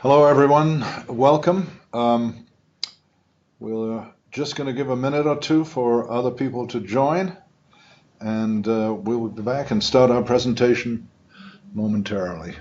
Hello, everyone. Welcome. We're just going to give a minute or two for other people to join, and we'll be back and start our presentation momentarily.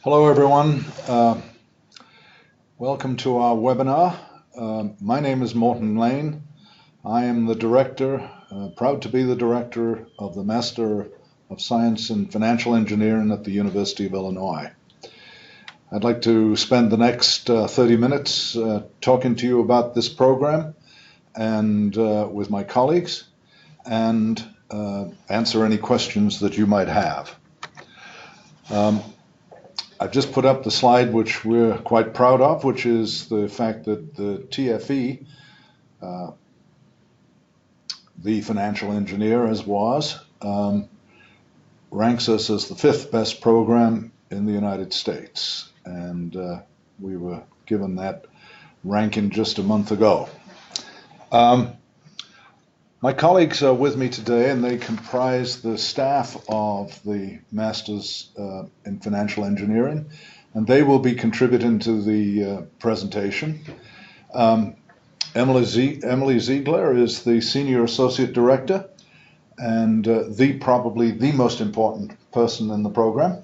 Hello, everyone. Welcome to our webinar. My name is Morton Lane. I am the director, proud to be the director of the Master of Science in Financial Engineering at the University of Illinois. I'd like to spend the next 30 minutes talking to you about this program and with my colleagues, and answer any questions that you might have. I've just put up the slide which we're quite proud of, which is the fact that the TFE, the financial engineer as was, ranks us as the 5th best program in the United States. And we were given that ranking just a month ago. My colleagues are with me today, and they comprise the staff of the Masters in Financial Engineering, and they will be contributing to the presentation. Emily Ziegler is the Senior Associate Director and probably the most important person in the program.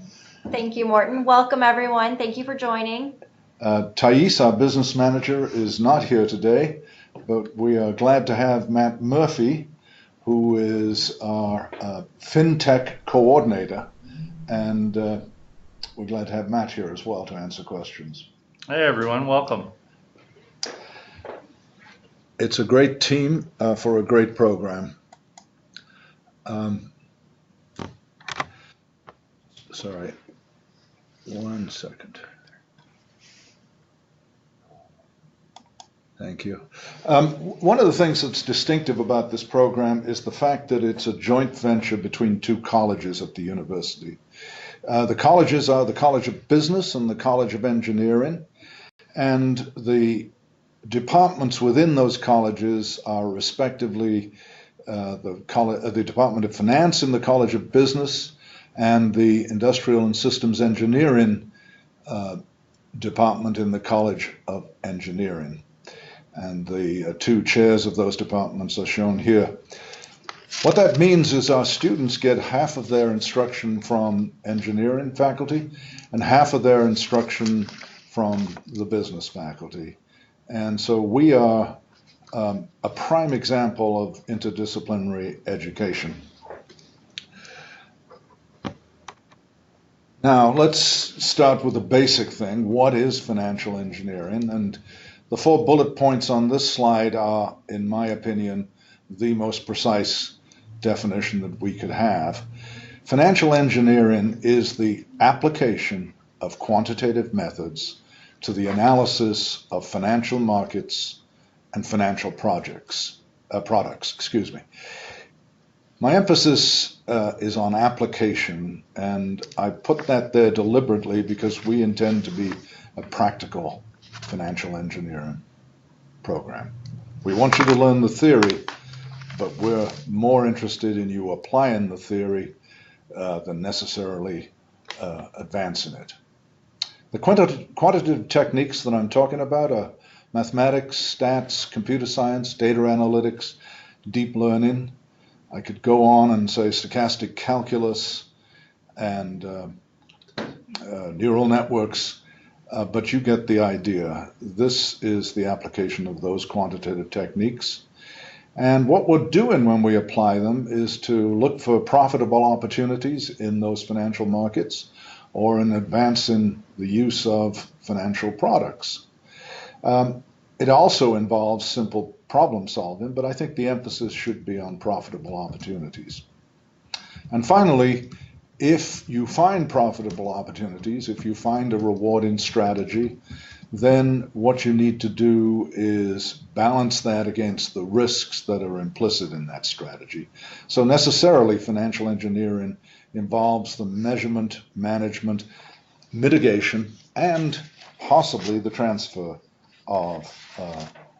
Thank you, Morton. Welcome, everyone. Thank you for joining. Thais, our business manager, is not here today, but we are glad to have Matt Murphy, who is our FinTech coordinator, and we're glad to have Matt here as well to answer questions. Hey, everyone. Welcome. It's a great team for a great program. Sorry, 1 second. Thank you. One of the things that's distinctive about this program is the fact that it's a joint venture between 2 colleges at the university. The colleges are the College of Business and the College of Engineering, and the departments within those colleges are respectively the Department of Finance in the College of Business and the Industrial and Systems Engineering department in the College of Engineering. And the 2 chairs of those departments are shown here. What that means is our students get half of their instruction from engineering faculty and half of their instruction from the business faculty. And so we are a prime example of interdisciplinary education. Now, let's start with the basic thing. What is financial engineering? And the 4 bullet points on this slide are, in my opinion, the most precise definition that we could have. Financial engineering is the application of quantitative methods to the analysis of financial markets and financial products. My emphasis is on application, and I put that there deliberately because we intend to be a practical financial engineering program. We want you to learn the theory, but we're more interested in you applying the theory than necessarily advancing it. The quantitative techniques that I'm talking about are mathematics, stats, computer science, data analytics, deep learning. I could go on and say stochastic calculus and neural networks, but you get the idea. This is the application of those quantitative techniques. And what we're doing when we apply them is to look for profitable opportunities in those financial markets or in advancing the use of financial products. It also involves simple problem solving, but I think the emphasis should be on profitable opportunities. And finally, if you find profitable opportunities, if you find a rewarding strategy, then what you need to do is balance that against the risks that are implicit in that strategy. So necessarily, financial engineering involves the measurement, management, mitigation, and possibly the transfer of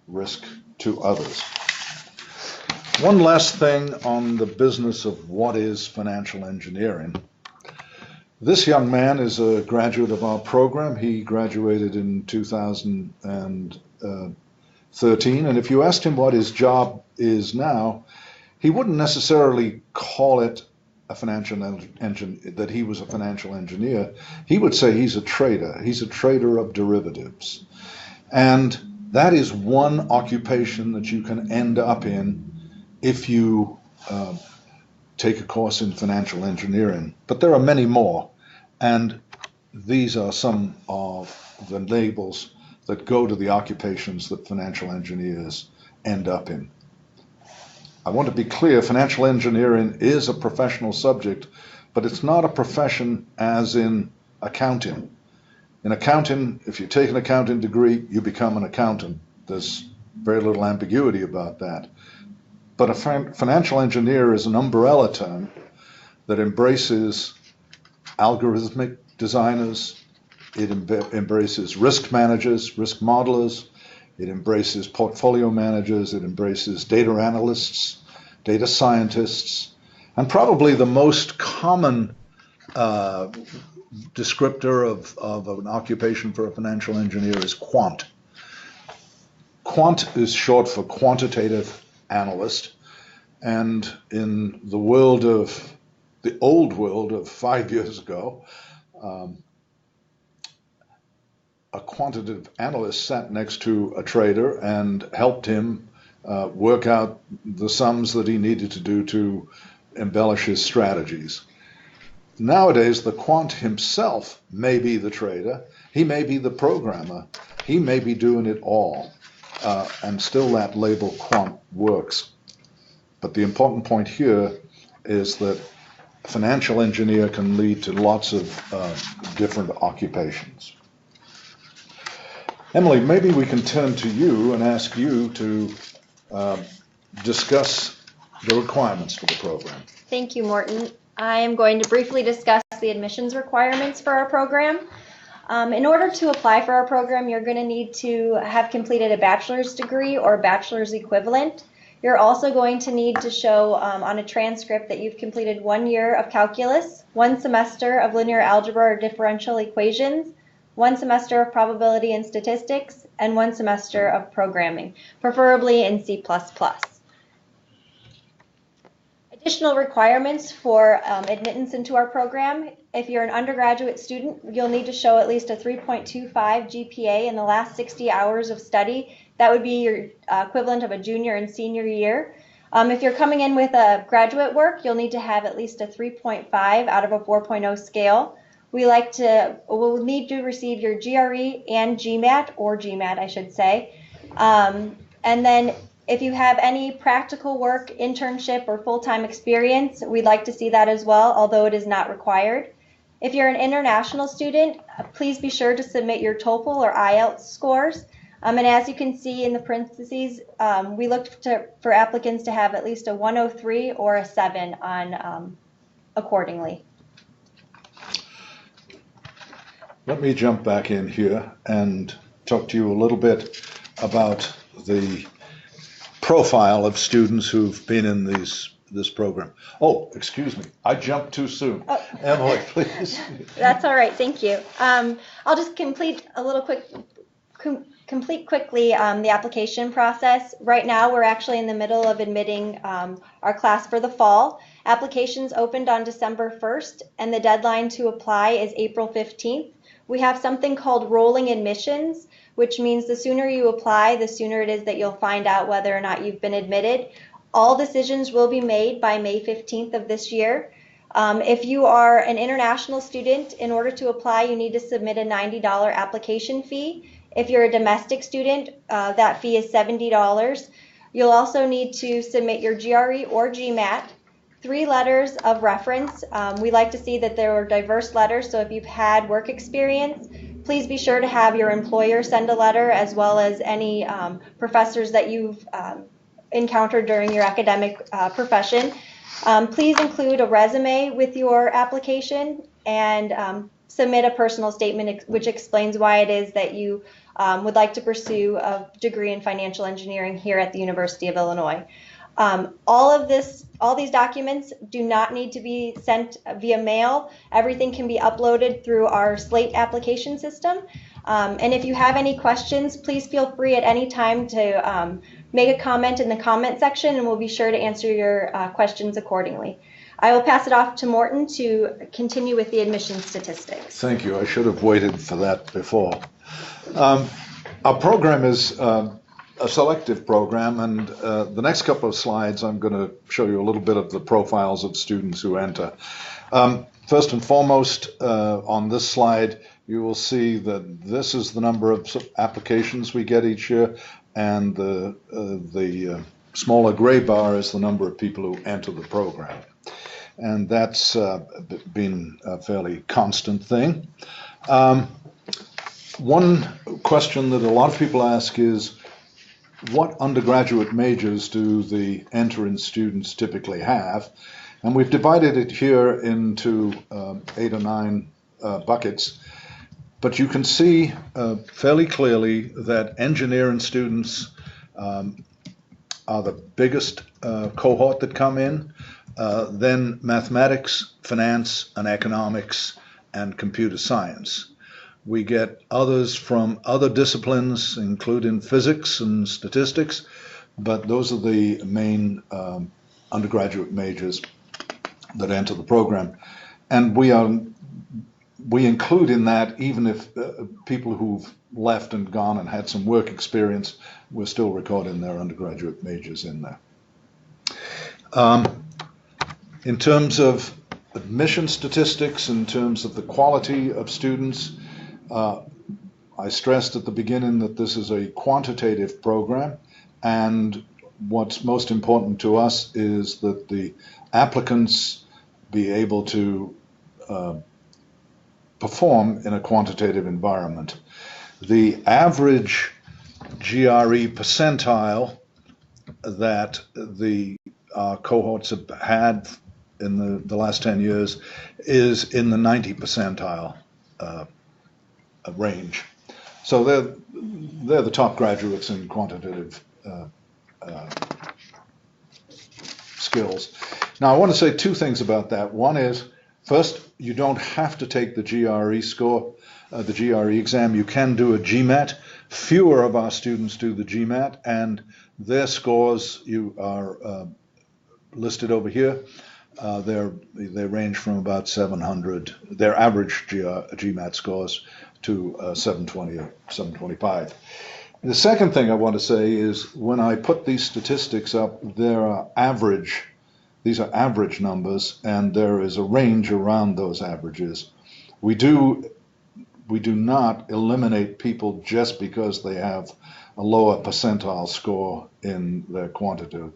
risk to others. One last thing on the business of what is financial engineering. This young man is a graduate of our program. He graduated in 2013, and if you asked him what his job is now, he wouldn't necessarily call it a financial engineer, that he was a financial engineer. He would say he's a trader. He's a trader of derivatives. And that is one occupation that you can end up in if you take a course in financial engineering. But there are many more, and these are some of the labels that go to the occupations that financial engineers end up in. I want to be clear, financial engineering is a professional subject, but it's not a profession as in accounting. In accounting, if you take an accounting degree, you become an accountant. There's very little ambiguity about that. But a financial engineer is an umbrella term that embraces algorithmic designers, it embraces risk managers, risk modelers, it embraces portfolio managers, it embraces data analysts, data scientists, and probably the most common descriptor of an occupation for a financial engineer is quant. Quant is short for quantitative analyst, and in the world of the old world of 5 years ago, a quantitative analyst sat next to a trader and helped him work out the sums that he needed to do to embellish his strategies. Nowadays, the quant himself may be the trader, he may be the programmer, he may be doing it all, and still that label quant works. But the important point here is that a financial engineer can lead to lots of different occupations. Emily, maybe we can turn to you and ask you to discuss the requirements for the program. Thank you, Morton. I am going to briefly discuss the admissions requirements for our program. In order to apply for our program, you're going to need to have completed a bachelor's degree or bachelor's equivalent. You're also going to need to show on a transcript that you've completed 1 year of calculus, 1 semester of linear algebra or differential equations, 1 semester of probability and statistics, and 1 semester of programming, preferably in C++. Additional requirements for admittance into our program. If you're an undergraduate student, you'll need to show at least a 3.25 GPA in the last 60 hours of study. That would be your equivalent of a junior and senior year. If you're coming in with a graduate work, you'll need to have at least a 3.5 out of a 4.0 scale. We'll need to receive your GRE and GMAT, or GMAT I should say. And then if you have any practical work, internship, or full-time experience, we'd like to see that as well, although it is not required. If you're an international student, please be sure to submit your TOEFL or IELTS scores. And as you can see in the parentheses, we looked for applicants to have at least a 103 or a 7 on accordingly. Let me jump back in here and talk to you a little bit about the profile of students who've been in this program. Oh, excuse me, I jumped too soon. Oh. Emily, please. That's all right, thank you. I'll just complete quickly the application process. Right now, we're actually in the middle of admitting our class for the fall. Applications opened on December 1st, and the deadline to apply is April 15th. We have something called rolling admissions, which means the sooner you apply, the sooner it is that you'll find out whether or not you've been admitted. All decisions will be made by May 15th of this year. If you are an international student, in order to apply, you need to submit a $90 application fee. If you're a domestic student, that fee is $70. You'll also need to submit your GRE or GMAT, 3 letters of reference. We like to see that there are diverse letters, so if you've had work experience, please be sure to have your employer send a letter, as well as any professors that you've encountered during your academic profession. Please include a resume with your application, and submit a personal statement which explains why it is that you would like to pursue a degree in financial engineering here at the University of Illinois. All these documents do not need to be sent via mail. Everything can be uploaded through our Slate application system. And if you have any questions, please feel free at any time to make a comment in the comment section, and we'll be sure to answer your questions accordingly. I will pass it off to Morton to continue with the admissions statistics. Thank you. I should have waited for that before. Our program is a selective program, and the next couple of slides I'm going to show you a little bit of the profiles of students who enter. First and foremost, on this slide, you will see that this is the number of applications we get each year, and the smaller gray bar is the number of people who enter the program. And that's been a fairly constant thing. One question that a lot of people ask is, what undergraduate majors do the entrant students typically have? And we've divided it here into 8 or 9 buckets. But you can see fairly clearly that engineering students are the biggest cohort that come in. Then mathematics, finance, and economics, and computer science. We get others from other disciplines, including physics and statistics, but those are the main undergraduate majors that enter the program. And we include in that, even if people who've left and gone and had some work experience, we're still recording their undergraduate majors in there. In terms of admission statistics, in terms of the quality of students, I stressed at the beginning that this is a quantitative program, and what's most important to us is that the applicants be able to perform in a quantitative environment. The average GRE percentile that the cohorts have had in the last 10 years is in the 90 percentile range. So they're the top graduates in quantitative skills. Now I want to say 2 things about that. One is, first, you don't have to take the GRE score, the GRE exam. You can do a GMAT. Fewer of our students do the GMAT, and their scores listed over here. They range from about 700, their average GMAT scores, to 720 or 725. The second thing I want to say is when I put these statistics up, these are average numbers, and there is a range around those averages. We do not eliminate people just because they have a lower percentile score in their quantitative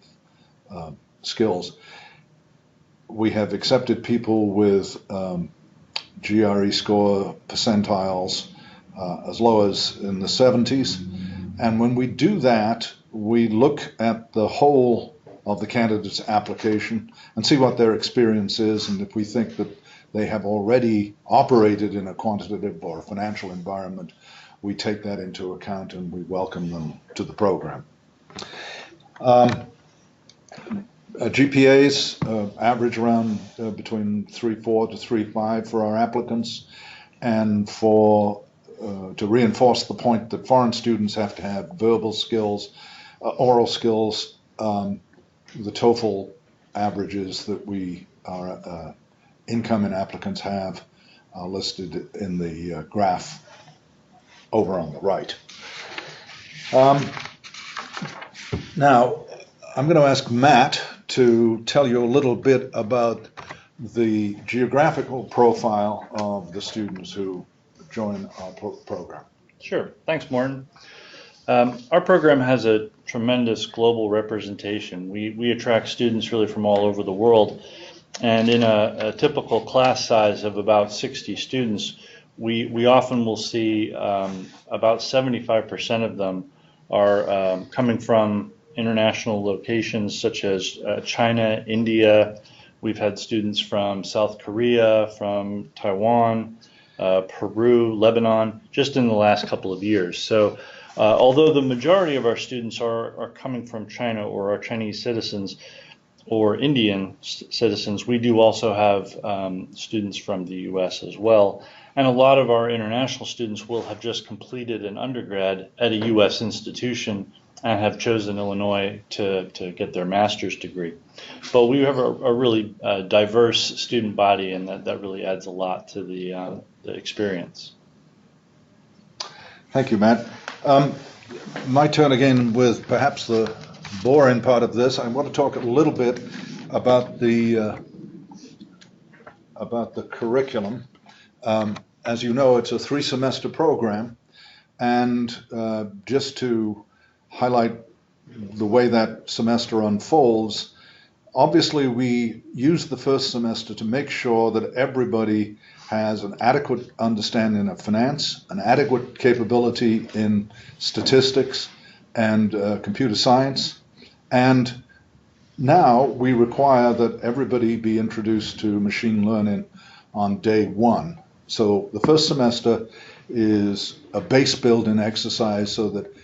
skills. We have accepted people with GRE score percentiles as low as in the 70s. And when we do that, we look at the whole of the candidate's application and see what their experience is. And if we think that they have already operated in a quantitative or financial environment, we take that into account and we welcome them to the program. GPAs average around between 3.4 to 3.5 for our applicants, and to reinforce the point that foreign students have to have verbal skills, oral skills, the TOEFL averages that our incoming applicants have are listed in the graph over on the right. Now, I'm going to ask Matt to tell you a little bit about the geographical profile of the students who join our program. Sure. Thanks, Morton. Our program has a tremendous global representation. We attract students really from all over the world, and in a typical class size of about 60 students, we often will see about 75% of them are coming from international locations such as China, India. We've had students from South Korea, from Taiwan, Peru, Lebanon, just in the last couple of years. So although the majority of our students are coming from China or are Chinese citizens or Indian citizens, we do also have students from the US as well. And a lot of our international students will have just completed an undergrad at a US institution and have chosen Illinois to get their master's degree. But we have a really diverse student body, and that really adds a lot to the experience. Thank you, Matt. My turn again with perhaps the boring part of this. I want to talk a little bit about the curriculum. As you know, it's a 3-semester program, and just to highlight the way that semester unfolds, obviously we use the first semester to make sure that everybody has an adequate understanding of finance, an adequate capability in statistics and computer science, and now we require that everybody be introduced to machine learning on day 1. So the first semester is a base building exercise so that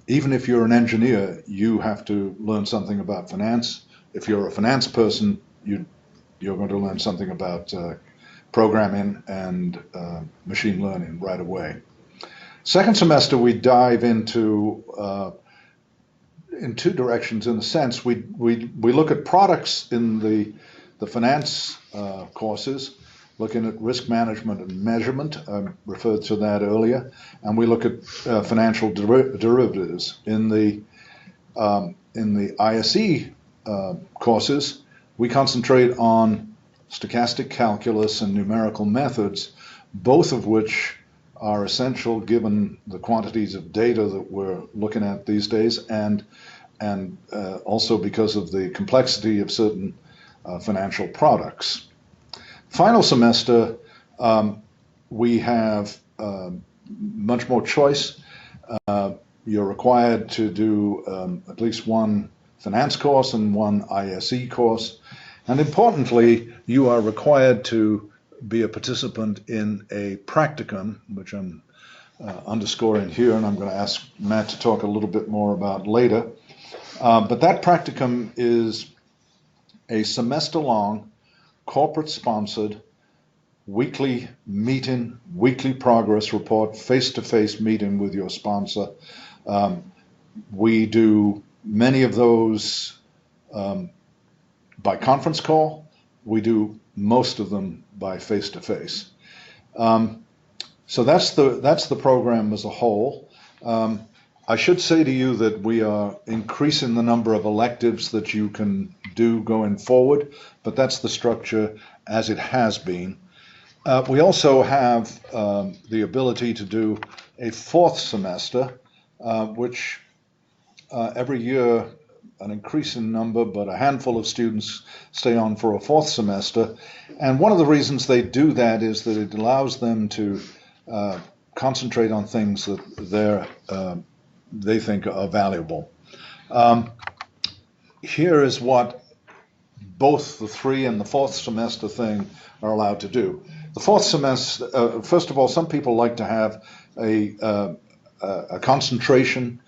even if you're an engineer, you have to learn something about finance. If you're a finance person, you're going to learn something about programming and machine learning right away. Second semester, we dive into in 2 directions. In a sense, we look at products in the finance courses, looking at risk management and measurement. I referred to that earlier, and we look at financial derivatives. In the ISE courses, we concentrate on stochastic calculus and numerical methods, both of which are essential given the quantities of data that we're looking at these days, and also because of the complexity of certain financial products. Final semester, we have much more choice. You're required to do at least 1 finance course and 1 ISE course. And importantly, you are required to be a participant in a practicum, which I'm underscoring here, and I'm going to ask Matt to talk a little bit more about later. But that practicum is a semester-long, corporate-sponsored, weekly meeting, weekly progress report, face-to-face meeting with your sponsor. We do many of those by conference call. We do most of them by face-to-face. So that's the program as a whole. I should say to you that we are increasing the number of electives that you can do going forward, but that's the structure as it has been. We also have the ability to do a fourth semester, which every year an increasing number, but a handful of students stay on for a fourth semester. And one of the reasons they do that is that it allows them to concentrate on things that they think are valuable. Here is what both the 3 and the fourth semester thing are allowed to do. The fourth semester, first of all, some people like to have a concentration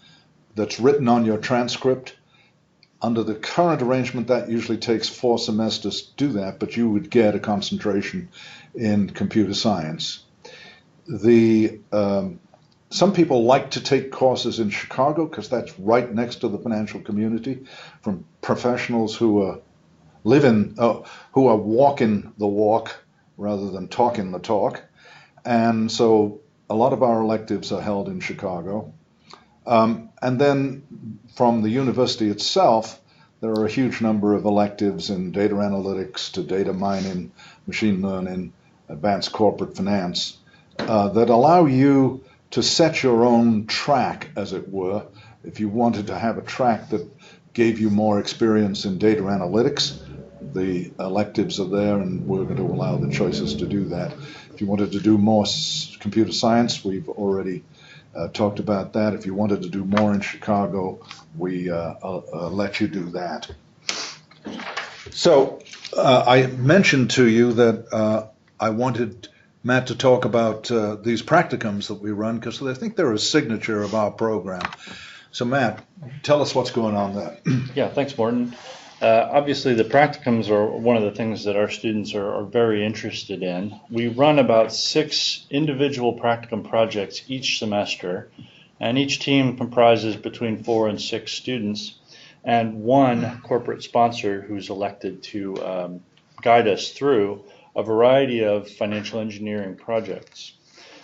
that's written on your transcript. Under the current arrangement, that usually takes 4 semesters to do that, but you would get a concentration in computer science. Some people like to take courses in Chicago because that's right next to the financial community, from professionals who are walking the walk rather than talking the talk. And so a lot of our electives are held in Chicago. And then from the university itself, there are a huge number of electives in data analytics to data mining, machine learning, advanced corporate finance, that allow you to set your own track, as it were. If you wanted to have a track that gave you more experience in data analytics, the electives are there, and we're going to allow the choices to do that. If you wanted to do more computer science, we've already talked about that. If you wanted to do more in Chicago, we let you do that. So I mentioned to you that I wanted Matt to talk about these practicums that we run, because I think they're a signature of our program. So Matt, tell us what's going on there. Yeah, thanks, Morton. Obviously, the practicums are one of the things that our students are very interested in. We run about 6 individual practicum projects each semester, and each team comprises between 4 and 6 students, and 1 corporate sponsor who's elected to guide us through a variety of financial engineering projects.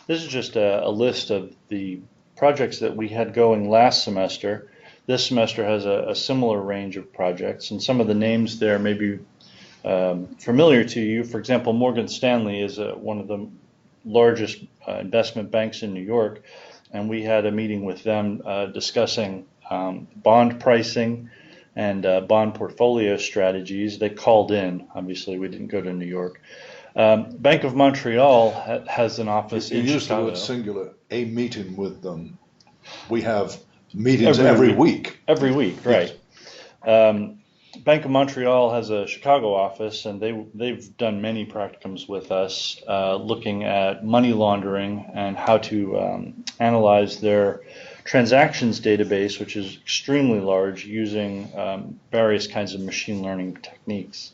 This is just a list of the projects that we had going last semester. This semester has a similar range of projects, and some of the names there may be familiar to you. For example, Morgan Stanley is one of the largest investment banks in New York, and we had a meeting with them discussing bond pricing and bond portfolio strategies. They called in. Obviously, we didn't go to New York. Bank of Montreal has an office in Chicago. You used the word singular, a meeting with them. We have meetings every week. Every week, right. Yes. Bank of Montreal has a Chicago office, and they've done many practicums with us looking at money laundering and how to analyze their transactions database, which is extremely large, using various kinds of machine learning techniques.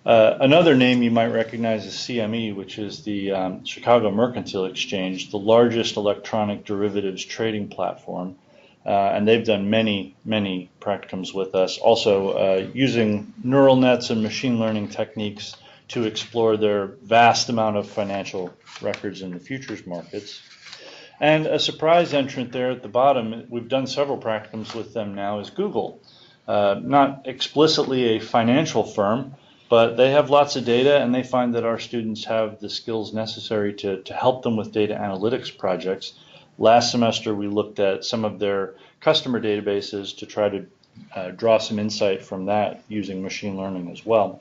Another name you might recognize is CME, which is the Chicago Mercantile Exchange, the largest electronic derivatives trading platform. And they've done many practicums with us, also using neural nets and machine learning techniques to explore their vast amount of financial records in the futures markets. And a surprise entrant there at the bottom, we've done several practicums with them now, is Google. Not explicitly a financial firm, but they have lots of data, and they find that our students have the skills necessary to help them with data analytics projects. Last semester, we looked at some of their customer databases to try to draw some insight from that using machine learning as well.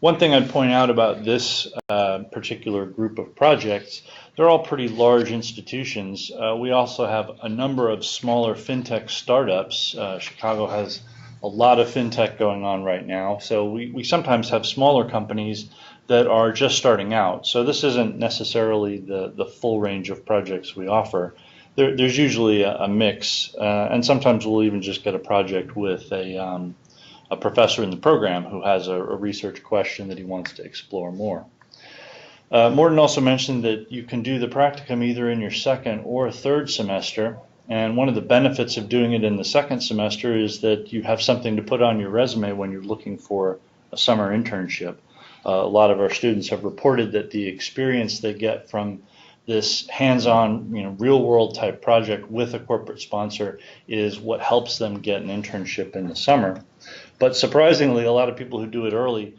One thing I'd point out about this particular group of projects, they're all pretty large institutions. We also have a number of smaller fintech startups. Chicago has a lot of fintech going on right now, so we sometimes have smaller companies that are just starting out. So this isn't necessarily the full range of projects we offer. There's usually a mix, and sometimes we'll even just get a project with a professor in the program who has a research question that he wants to explore more. Morton also mentioned that you can do the practicum either in your second or third semester. And one of the benefits of doing it in the second semester is that you have something to put on your resume when you're looking for a summer internship. A lot of our students have reported that the experience they get from this hands-on, real-world type project with a corporate sponsor is what helps them get an internship in the summer. But surprisingly, a lot of people who do it early,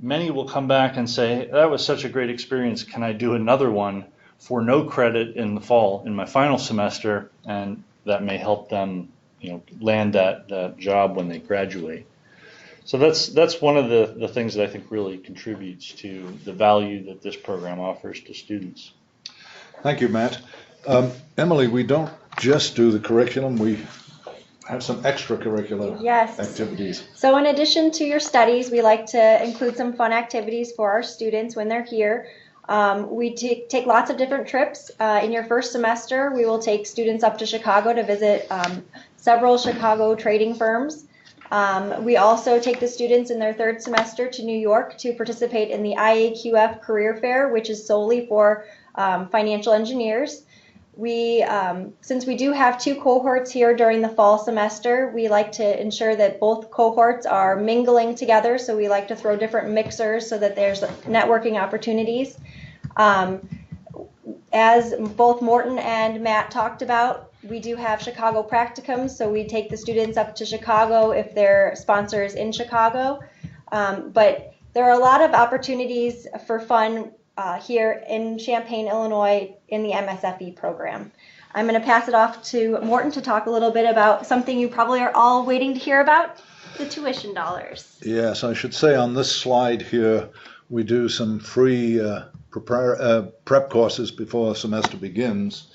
many will come back and say, that was such a great experience, can I do another one for no credit in the fall, in my final semester, and that may help them land that job when they graduate. So that's one of the things that I think really contributes to the value that this program offers to students. Thank you, Matt. Emily, we don't just do the curriculum, we have some extracurricular activities. So in addition to your studies, we like to include some fun activities for our students when they're here. We take lots of different trips. In your first semester, we will take students up to Chicago to visit several Chicago trading firms. We also take the students in their third semester to New York to participate in the IAQF Career Fair, which is solely for financial engineers. Since we do have two cohorts here during the fall semester, we like to ensure that both cohorts are mingling together, so we like to throw different mixers so that there's networking opportunities. As both Morton and Matt talked about, we do have Chicago practicums, so we take the students up to Chicago if their sponsor is in Chicago. But there are a lot of opportunities for fun here in Champaign, Illinois in the MSFE program. I'm going to pass it off to Morton to talk a little bit about something you probably are all waiting to hear about, the tuition dollars. Yes, I should say on this slide here, we do some free prep courses before the semester begins.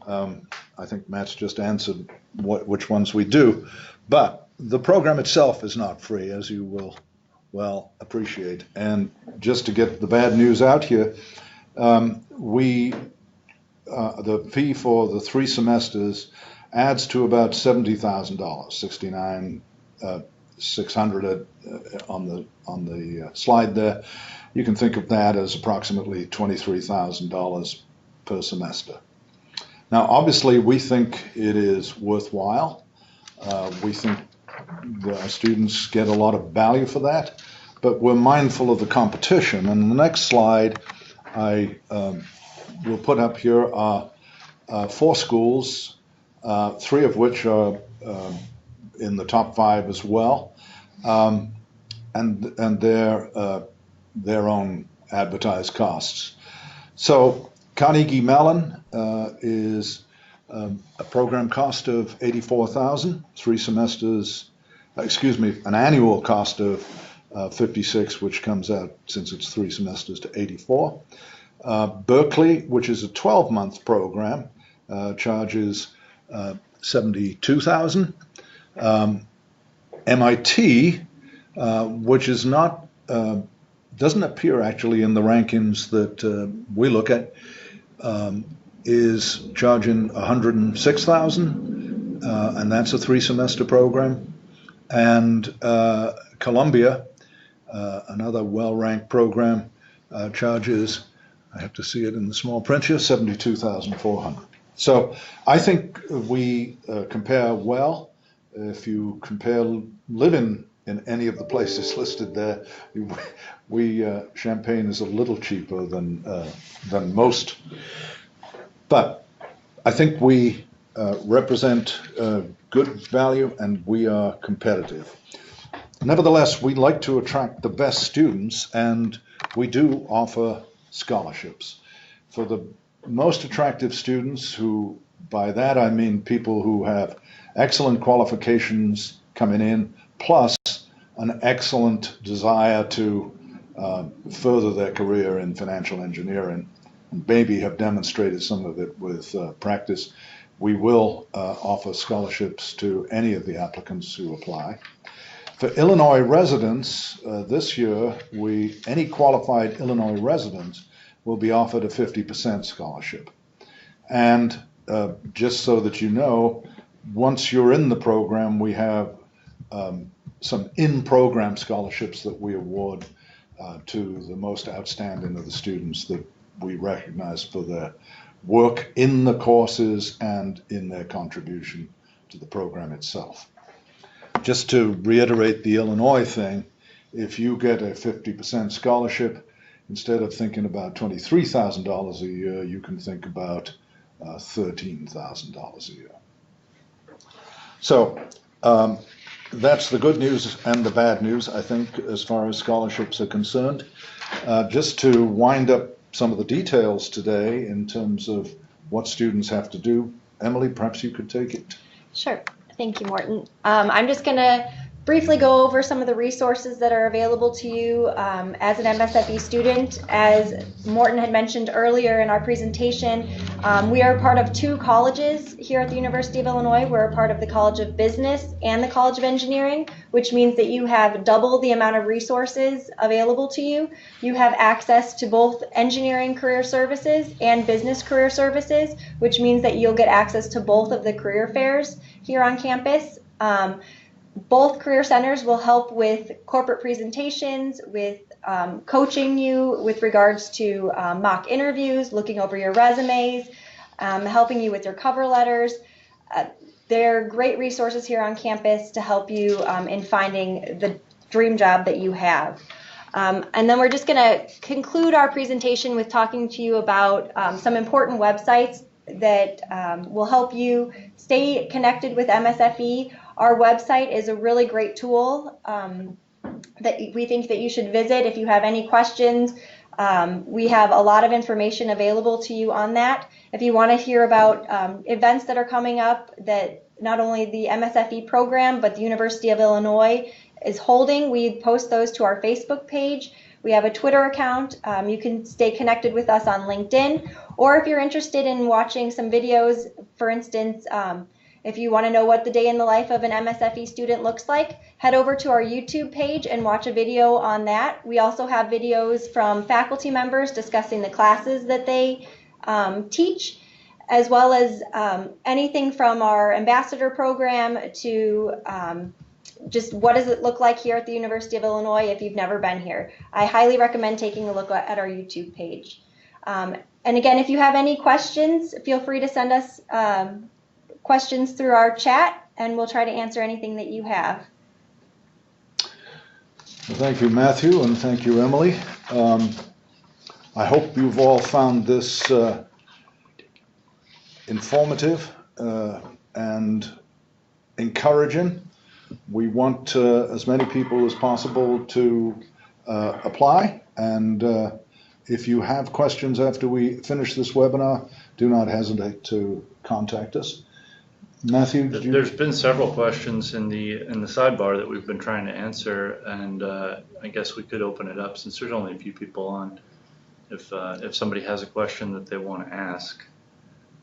I think Matt's just answered which ones we do, but the program itself is not free, as you will well appreciate. And just to get the bad news out here, the fee for the 3 semesters adds to about $70,000, $69,600 on the slide there. You can think of that as approximately $23,000 per semester. Now, obviously, we think it is worthwhile. We think our students get a lot of value for that, but we're mindful of the competition. And the next slide I will put up here are 4 schools, 3 of which are in the top 5 as well, and their own advertised costs. So Carnegie Mellon is a program cost of $84,000, 3 semesters, an annual cost of $56,000, which comes out, since it's 3 semesters, to $84,000. Berkeley, which is a 12-month program, charges $72,000. MIT, which is not doesn't appear actually in the rankings that we look at, is charging $106,000, and that's a 3-semester program. And Columbia, another well-ranked program, charges, I have to see it in the small print here, $72,400. So I think we compare well. If you compare living in any of the places listed there, Champaign is a little cheaper than most. But I think we represent good value, and we are competitive. Nevertheless, we like to attract the best students, and we do offer scholarships. For the most attractive students, who, by that I mean people who have excellent qualifications coming in, plus an excellent desire to further their career in financial engineering, and maybe have demonstrated some of it with practice, we will offer scholarships to any of the applicants who apply. For Illinois residents, this year, any qualified Illinois residents will be offered a 50% scholarship. And just so that you know, once you're in the program, we have some in-program scholarships that we award to the most outstanding of the students that we recognize for their work in the courses and in their contribution to the program itself. Just to reiterate the Illinois thing, if you get a 50% scholarship, instead of thinking about $23,000 a year, you can think about $13,000 a year. So that's the good news and the bad news, I think, as far as scholarships are concerned. Just to wind up some of the details today in terms of what students have to do, Emily, perhaps you could take it. Sure. Thank you, Morton. I'm just going to briefly go over some of the resources that are available to you as an MSFE student. As Morton had mentioned earlier in our presentation, we are part of two colleges here at the University of Illinois. We're a part of the College of Business and the College of Engineering, which means that you have double the amount of resources available to you. You have access to both engineering career services and business career services, which means that you'll get access to both of the career fairs here on campus. Both career centers will help with corporate presentations, with coaching you with regards to mock interviews, looking over your resumes, helping you with your cover letters. They're great resources here on campus to help you in finding the dream job that you have. And then we're just going to conclude our presentation with talking to you about some important websites that will help you stay connected with MSFE. Our website is a really great tool that we think that you should visit if you have any questions. We have a lot of information available to you on that. If you want to hear about events that are coming up that not only the MSFE program but the University of Illinois is holding, we post those to our Facebook page. We have a Twitter account. You can stay connected with us on LinkedIn. Or if you're interested in watching some videos, for instance, if you want to know what the day in the life of an MSFE student looks like, head over to our YouTube page and watch a video on that. We also have videos from faculty members discussing the classes that they teach, as well as anything from our ambassador program to just what does it look like here at the University of Illinois if you've never been here. I highly recommend taking a look at our YouTube page. And again, if you have any questions, feel free to send us questions through our chat, and we'll try to answer anything that you have. Well, thank you, Matthew, and thank you, Emily. I hope you've all found this informative and encouraging. We want as many people as possible to apply, and if you have questions after we finish this webinar, do not hesitate to contact us. Matthew, there's been several questions in the sidebar that we've been trying to answer, and I guess we could open it up since there's only a few people on. If somebody has a question that they want to ask,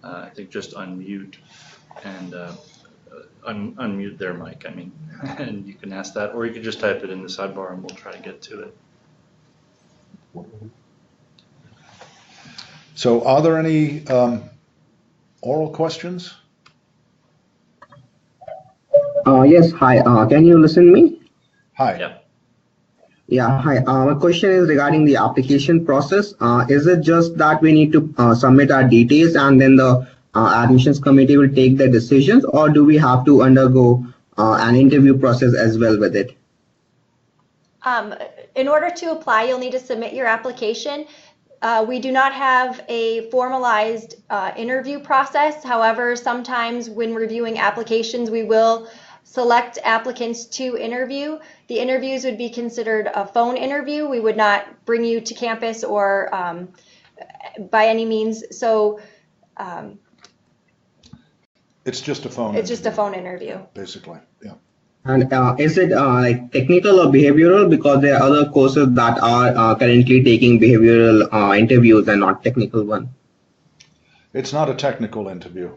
I think just unmute and unmute their mic. I mean, and you can ask that, or you can just type it in the sidebar, and we'll try to get to it. So, are there any oral questions? Yes, hi. Can you listen to me? Hi. Yeah. Yeah, hi. My question is regarding the application process. Is it just that we need to submit our details and then the admissions committee will take the decisions, or do we have to undergo an interview process as well with it? In order to apply, you'll need to submit your application. We do not have a formalized interview process. However, sometimes when reviewing applications, we will select applicants to interview. The interviews would be considered a phone interview. We would not bring you to campus or by any means. So it's just a phone. It's just a phone interview, basically. Yeah. And is it like technical or behavioral? Because there are other courses that are currently taking behavioral interviews and not technical one. It's not a technical interview.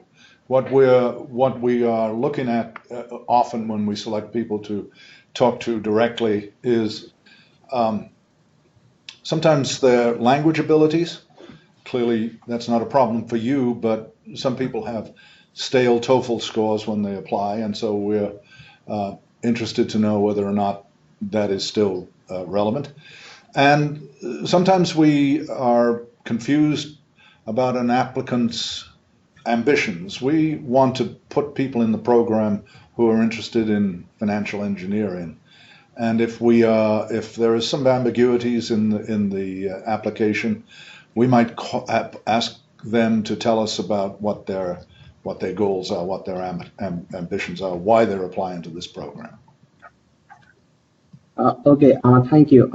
What we are looking at often when we select people to talk to directly is sometimes their language abilities. Clearly, that's not a problem for you, but some people have stale TOEFL scores when they apply, and so we're interested to know whether or not that is still relevant. And sometimes we are confused about an applicant's ambitions. We want to put people in the program who are interested in financial engineering. And if there is some ambiguities in the application, we might ask them to tell us about what their goals are, what their ambitions are, why they're applying to this program. Okay, thank you.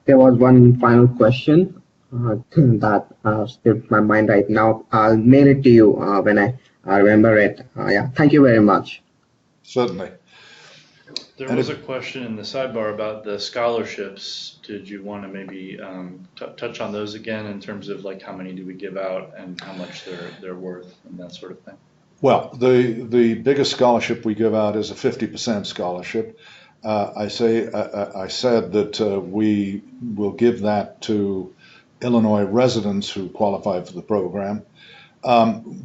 There was one final question that slipped my mind right now. I'll mail it to you when I remember it. Yeah, thank you very much. Certainly. There was a question in the sidebar about the scholarships. Did you want to maybe touch on those again in terms of like how many do we give out and how much they're worth and that sort of thing? Well, the biggest scholarship we give out is a 50% scholarship. I said that we will give that to Illinois residents who qualify for the program.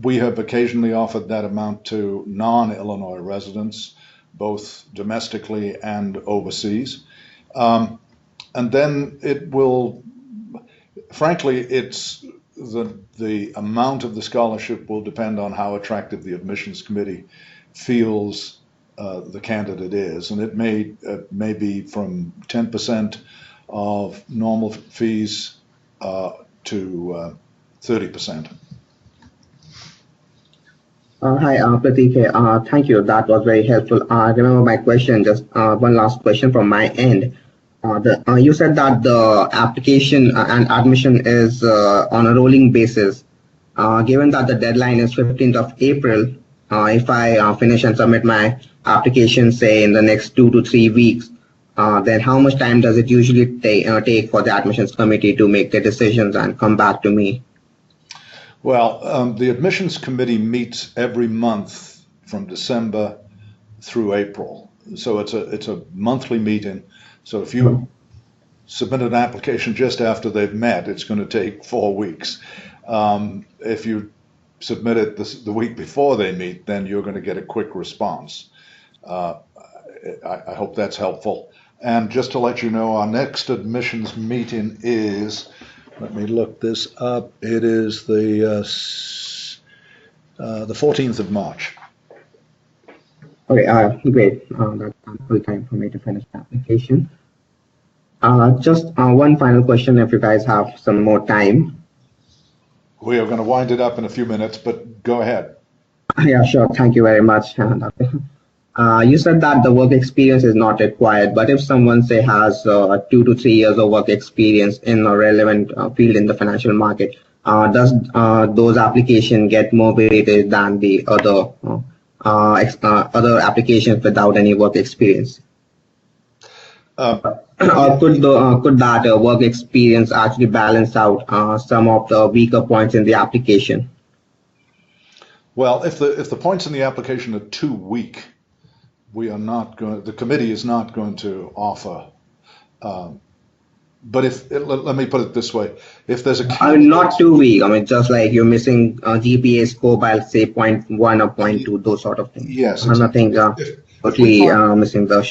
We have occasionally offered that amount to non-Illinois residents, both domestically and overseas. And then it will, frankly, it's the amount of the scholarship will depend on how attractive the admissions committee feels the candidate is, and it may be from 10% of normal fees to 30%. Hi, Pratik. Thank you. That was very helpful. I remember my question. Just one last question from my end. You said that the application and admission is on a rolling basis. Given that the deadline is 15th of April, if I finish and submit my application, say in the next 2 to 3 weeks, then how much time does it usually take for the admissions committee to make their decisions and come back to me? Well, the admissions committee meets every month from December through April. So it's a monthly meeting. So if you submit an application just after they've met, it's going to take 4 weeks. If you submit it the week before they meet, then you're going to get a quick response. I hope that's helpful. And just to let you know, our next admissions meeting is, let me look this up, it is the 14th of March. Okay, great. That's ample time for me to finish the application. Just one final question, if you guys have some more time. We are going to wind it up in a few minutes, but go ahead. Yeah, sure. Thank you very much. You said that the work experience is not required, but if someone, say, has 2 to 3 years of work experience in a relevant field in the financial market, does those applications get more weighted than the other applications without any work experience? Or could that work experience actually balance out some of the weaker points in the application? Well, if the points in the application are too weak, the committee is not going to offer. But let me put it this way, if there's a candidate, not too weak, I mean, just like you're missing GPA score by, say, 0.1 or 0.2, those sort of things. Yes, exactly. Nothing missing the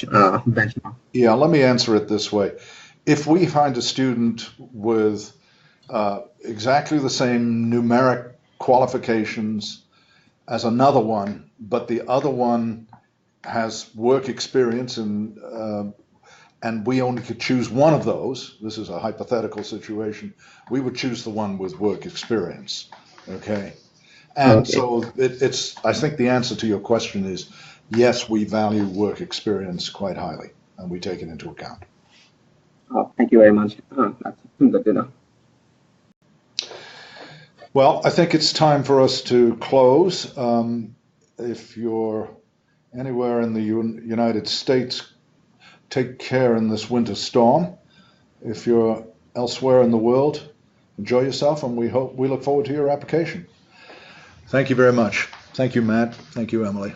benchmark. Yeah, let me answer it this way. If we find a student with exactly the same numeric qualifications as another one, but the other one has work experience and we only could choose one of those, this is a hypothetical situation, we would choose the one with work experience, okay? And so I think the answer to your question is, yes, we value work experience quite highly, and we take it into account. Thank you very much. That's good to know. Well, I think it's time for us to close. If you're anywhere in the United States, take care in this winter storm. If you're elsewhere in the world, enjoy yourself, and we look forward to your application. Thank you very much. Thank you, Matt. Thank you, Emily.